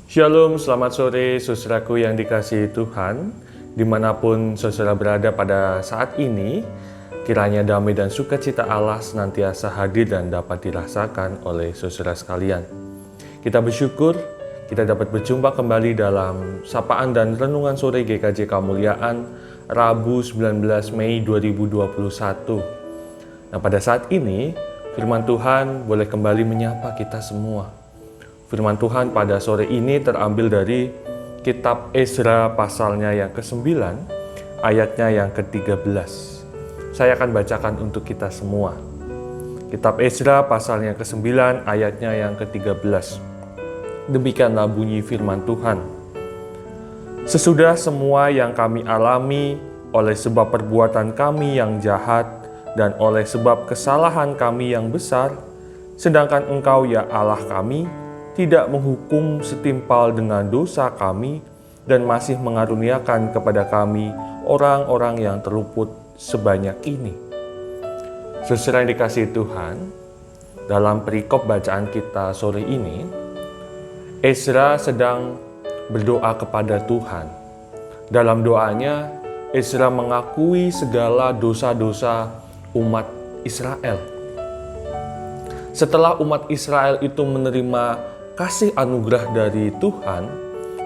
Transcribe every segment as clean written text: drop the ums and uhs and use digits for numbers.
Shalom, selamat sore saudaraku yang dikasihi Tuhan. Dimanapun saudara berada pada saat ini, kiranya damai dan sukacita Allah senantiasa hadir dan dapat dirasakan oleh saudara sekalian. Kita bersyukur kita dapat berjumpa kembali dalam sapaan dan renungan sore GKJ Kemuliaan Rabu 19 Mei 2021. Nah, pada saat ini firman Tuhan boleh kembali menyapa kita semua. Firman Tuhan pada sore ini terambil dari kitab Ezra pasalnya yang ke-9, ayatnya yang ke-13. Saya akan bacakan untuk kita semua. Kitab Ezra pasalnya ke-9, ayatnya yang ke-13. Demikianlah bunyi firman Tuhan. Sesudah semua yang kami alami oleh sebab perbuatan kami yang jahat dan oleh sebab kesalahan kami yang besar, sedangkan Engkau ya Allah kami, tidak menghukum setimpal dengan dosa kami dan masih mengaruniakan kepada kami orang-orang yang terluput sebanyak ini. Saudara yang dikasihi Tuhan, dalam perikop bacaan kita sore ini, Ezra sedang berdoa kepada Tuhan. Dalam doanya, Ezra mengakui segala dosa-dosa umat Israel. Setelah umat Israel itu menerima kasih anugerah dari Tuhan,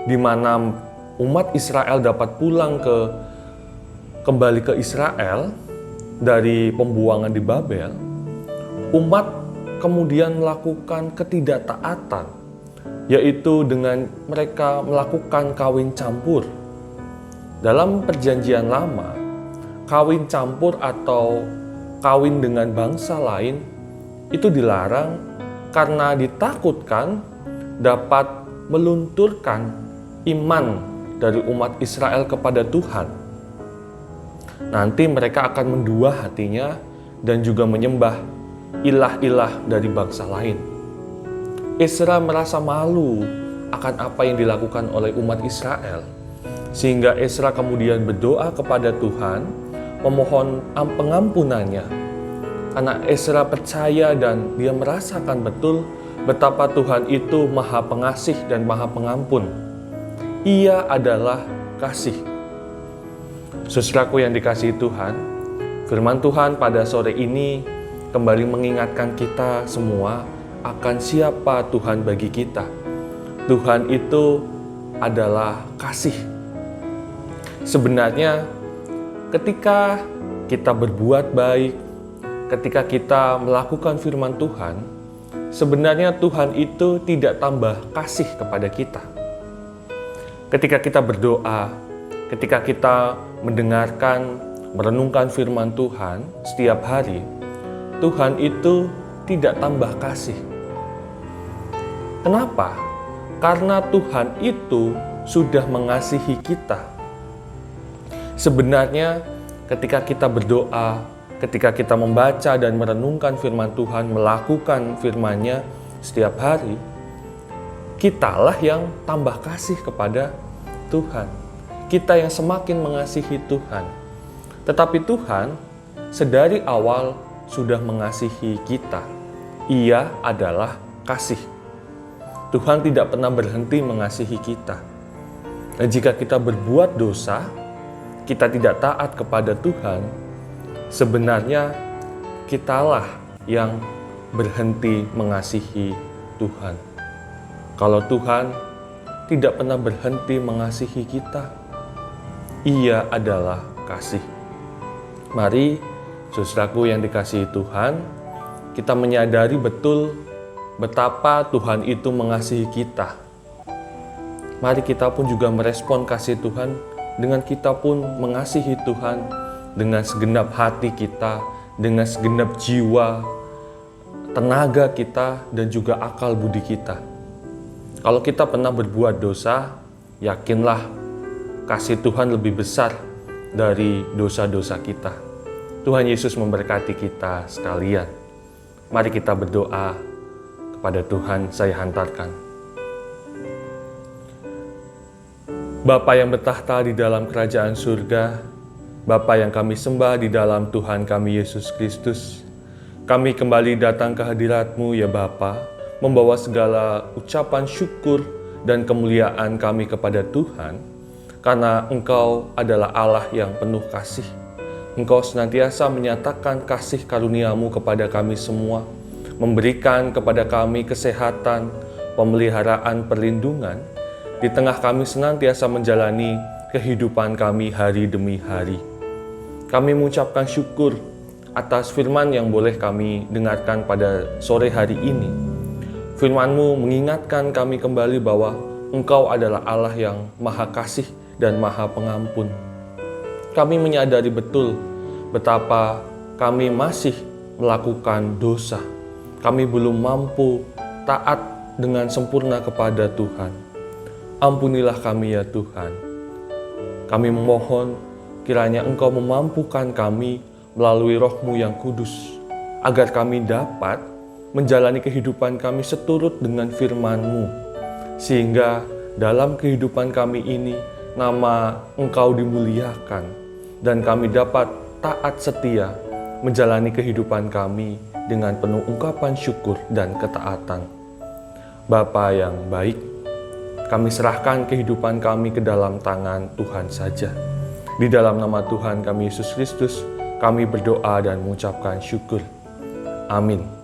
di mana umat Israel dapat pulang kembali ke Israel dari pembuangan di Babel, umat kemudian melakukan ketidaktaatan, yaitu dengan mereka melakukan kawin campur. Dalam perjanjian lama, kawin campur atau kawin dengan bangsa lain itu dilarang karena ditakutkan dapat melunturkan iman dari umat Israel kepada Tuhan. Nanti mereka akan mendua hatinya dan juga menyembah ilah-ilah dari bangsa lain. Ezra merasa malu akan apa yang dilakukan oleh umat Israel, sehingga Ezra kemudian berdoa kepada Tuhan, memohon pengampunannya. Karena Ezra percaya dan dia merasakan betul betapa Tuhan itu Maha Pengasih dan Maha Pengampun. Ia adalah kasih. Saudaraku yang dikasihi Tuhan, firman Tuhan pada sore ini kembali mengingatkan kita semua akan siapa Tuhan bagi kita. Tuhan itu adalah kasih. Sebenarnya ketika kita berbuat baik, ketika kita melakukan firman Tuhan, sebenarnya Tuhan itu tidak tambah kasih kepada kita. Ketika kita berdoa, ketika kita mendengarkan, merenungkan firman Tuhan setiap hari, Tuhan itu tidak tambah kasih. Kenapa? Karena Tuhan itu sudah mengasihi kita. Sebenarnya ketika kita berdoa, ketika kita membaca dan merenungkan firman Tuhan, melakukan firman-Nya setiap hari, kitalah yang tambah kasih kepada Tuhan. Kita yang semakin mengasihi Tuhan. Tetapi Tuhan sedari awal sudah mengasihi kita. Ia adalah kasih. Tuhan tidak pernah berhenti mengasihi kita. Dan jika kita berbuat dosa, kita tidak taat kepada Tuhan, sebenarnya kitalah yang berhenti mengasihi Tuhan. Kalau Tuhan tidak pernah berhenti mengasihi kita, Ia adalah kasih. Mari, saudaraku yang dikasihi Tuhan, kita menyadari betul betapa Tuhan itu mengasihi kita. Mari kita pun juga merespon kasih Tuhan dengan kita pun mengasihi Tuhan dengan segenap hati kita, dengan segenap jiwa, tenaga kita, dan juga akal budi kita. Kalau kita pernah berbuat dosa, yakinlah kasih Tuhan lebih besar dari dosa-dosa kita. Tuhan Yesus memberkati kita sekalian. Mari kita berdoa kepada Tuhan. Saya hantarkan. Bapa yang bertahta di dalam kerajaan surga, Bapa yang kami sembah di dalam Tuhan kami Yesus Kristus, kami kembali datang ke hadirat-Mu ya Bapa, membawa segala ucapan syukur dan kemuliaan kami kepada Tuhan, karena Engkau adalah Allah yang penuh kasih. Engkau senantiasa menyatakan kasih karunia-Mu kepada kami semua, memberikan kepada kami kesehatan, pemeliharaan, perlindungan, di tengah kami senantiasa menjalani kehidupan kami hari demi hari. Kami mengucapkan syukur atas firman yang boleh kami dengarkan pada sore hari ini. Firman-Mu mengingatkan kami kembali bahwa Engkau adalah Allah yang Maha Kasih dan Maha Pengampun. Kami menyadari betul betapa kami masih melakukan dosa. Kami belum mampu taat dengan sempurna kepada Tuhan. Ampunilah kami ya Tuhan. Kami memohon kiranya Engkau memampukan kami melalui Roh-Mu yang kudus, agar kami dapat menjalani kehidupan kami seturut dengan firman-Mu, sehingga dalam kehidupan kami ini nama Engkau dimuliakan, dan kami dapat taat setia menjalani kehidupan kami dengan penuh ungkapan syukur dan ketaatan. Bapa yang baik, kami serahkan kehidupan kami ke dalam tangan Tuhan saja. Di dalam nama Tuhan kami Yesus Kristus, kami berdoa dan mengucapkan syukur. Amin.